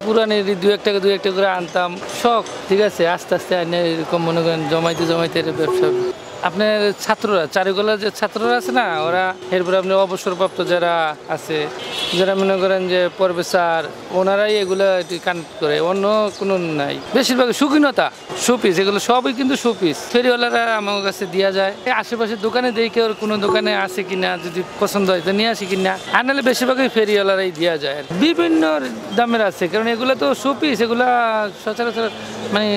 পুরানি দুই একটা করে আনতাম শখ, ঠিক আছে। আস্তে আস্তে আনে এরকম মনে করেন জমাইতে জমাইতে ব্যবসা। আপনার ছাত্ররা চারুকলার যে ছাত্ররা আছে না, ওরা এরপরে আপনি অবসরপ্রাপ্ত যারা আছে, যারা মনে করেন যে প্রফেসর, ওনারাই এগুলো কানেক্ট করে, অন্য কোনো নাই। বেশিরভাগ শৌখিনতা শোপিস, এগুলো সবই কিন্তু শোপিস। ফেরিওয়ালারা আমার কাছে দেওয়া যায়। আশেপাশের দোকানে দেখে ওর কোনো দোকানে আছে কিনা, যদি পছন্দ হয় তো নিয়ে আসি কিনা, আর নাহলে বেশিরভাগই ফেরিওয়ালারাই দেওয়া যায়। বিভিন্ন দামের আছে, কারণ এগুলো তো শোপিস, এগুলা সচরাচর মানে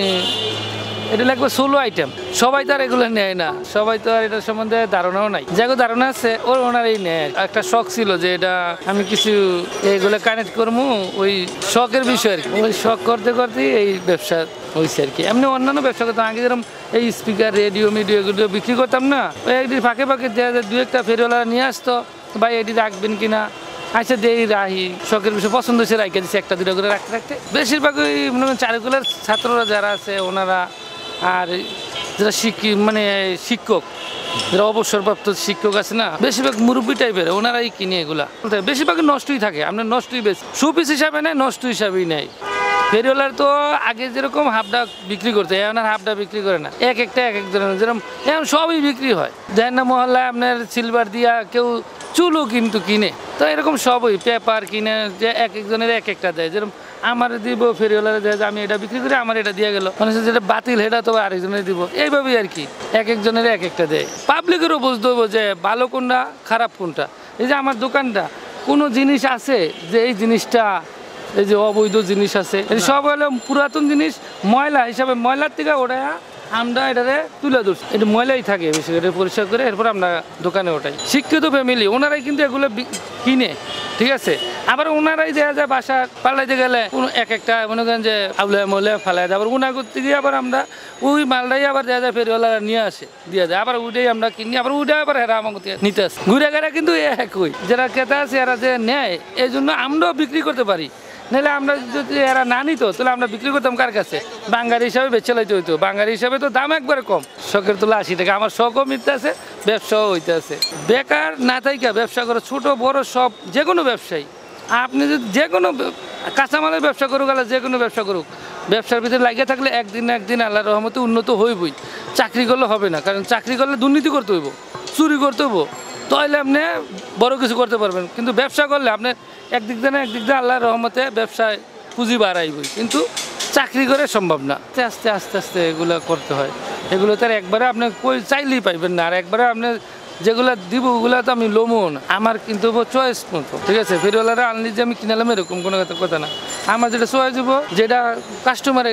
এটা লাগবে সোলো আইটেম। সবাই তো আর এগুলো নেয় না, সবাই তো আর এটার সম্বন্ধে ধারণাও নাই। যাকে ধারণা আছে ওনারাই নেয়। একটা শখ ছিল যে এটা আমি কিছু এইগুলো কানেক্ট করবো, ওই শখের বিষয় আর কি। ওই শখ করতে করতে এই ব্যবসা হয়েছে আর কি। এমনি অন্যান্য ব্যবসা করতাম আগে, যেরকম এই স্পিকার, রেডিও, মিডিও এগুলো বিক্রি করতাম না, ওই একদিন ফাঁকে ফাঁকে দেওয়া যায়, দু একটা ফেরিওয়ালা নিয়ে আসতো, ভাই এটি রাখবেন কিনা, আচ্ছা দেই রাহি, শখের বিষয় পছন্দ হয়েছে রাখে দিচ্ছে, একটা দুটো করে রাখতে রাখতে। বেশিরভাগই মনে করেন চারুকলার ছাত্ররা যারা আছে ওনারা, আর যারা শিক্ষক, যারা অবসরপ্রাপ্ত শিক্ষক আছে না, বেশিরভাগ মুরব্বী টাইপের, ওনারাই কিনে এগুলা। বেশিরভাগ নষ্টই থাকে, আপনার নষ্টই বেশি, সুপিস হিসাবে নেয়, নষ্ট হিসাবেই নেয়। ফেরিওয়ালার তো আগে যেরকম হাফডা বিক্রি করতে, এখন আর হাফডা বিক্রি করে না, এক একটা এক এক ধরনের, যেরকম এখন সবই বিক্রি হয়। দেন না মহল্লায় আপনার সিলভার দিয়া কেউ চুলও কিন্তু কিনে, তো এরকম সবই পেপার কিনে, যে এক একজনের এক একটা দেয়। যেরকম আমার দিব, ফেরিওয়ালারে দেয় যে আমি এটা বিক্রি করি, আমার এটা দিয়ে গেল, মানে যেটা বাতিল সেটা তো আরেকজনের দিব, এইভাবেই আর কি, এক একজনের এক একটা দেয়। পাবলিকেরও বুঝতে হবে যে ভালো কোনটা খারাপ কোনটা। এই যে আমার দোকানটা কোনো জিনিস আছে যে এই জিনিসটা, এই যে অবৈধ জিনিস আছে, সব হলো পুরাতন জিনিস, ময়লা হিসাবে, ময়লার থেকে ওটা আমরা এটারে তুলে ধরছি, এটা ময়লাই থাকে বেশি করে পরিষ্কার করে, এরপর আমরা দোকানে ওঠাই। শিক্ষিত ফ্যামিলি ওনারাই কিন্তু এগুলো কিনে, ঠিক আছে। আবার ওনারাই দেওয়া যায় বাসা পাল্লাইতে গেলে এক একটা মনে করেন যে আবলে মলে ফালাই দেয়, আবার ওনার করতে গিয়ে আবার আমরা ওই মালটাই আবার দেওয়া যায়, ফেরিওয়ালারা নিয়ে আসে দিয়ে যায়, আবার ওইটাই আমরা কিনি, আবার ওইটাই আবার হেরা আমার নিতে আসে। ঘুরে ঘেরা কিন্তু একই, যারা ক্রেতা আছে এরা যে নেয়, এই জন্য আমরাও বিক্রি করতে পারি। নাহলে আমরা যদি এরা না নিত তাহলে আমরা বিক্রি করতাম কার কাছে? বাঙালি হিসাবে বেচে লাইতে হইতো। বাঙালি হিসাবে তো দাম একবারে কম, শখের তোলা 80 টাকা। আমার শখও মিটতে আছে, ব্যবসাও হইতে আছে। বেকার না থাইকা ব্যবসা করে, ছোট বড় সব, যে কোনো ব্যবসায়ী, আপনি যদি যে কোনো কাঁচামালের ব্যবসা করুক, আল্লাহ যে কোনো ব্যবসা করুক, ব্যবসার ভিতরে লাগিয়ে থাকলে একদিন না একদিন আল্লাহর রহমতে উন্নত হইবই। চাকরি করলে হবে না, কারণ চাকরি করলে দুর্নীতি করতে হইব, চুরি করতে হইব, তাহলে আপনি বড় কিছু করতে পারবেন। কিন্তু ব্যবসা করলে আপনি একদিক দিয়ে আল্লাহর রহমতে ব্যবসায় পুঁজি বাড়াইবই, কিন্তু চাকরি করে সম্ভব না। আস্তে আস্তে আস্তে এগুলো করতে হয়। এগুলো তো আর একবারে আপনি কই চাইলেই পাইবেন না, আর একবারে আপনি যেগুলো দিব ওগুলো তো আমি লোমও না, আমার কিন্তু চয়েস মতো, ঠিক আছে। ফেরিওয়ালারা আনলি যে আমি কিনালাম এরকম কোনো কথা না, আমার যেটা চয়েস দিব, যেটা কাস্টমারে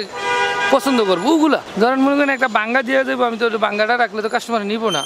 পছন্দ করবো ওগুলা। ধরেন মনে করেন একটা বাঙ্গা দিয়ে দেবো, আমি তো বাঙ্গাটা রাখলে তো কাস্টমার নিব না।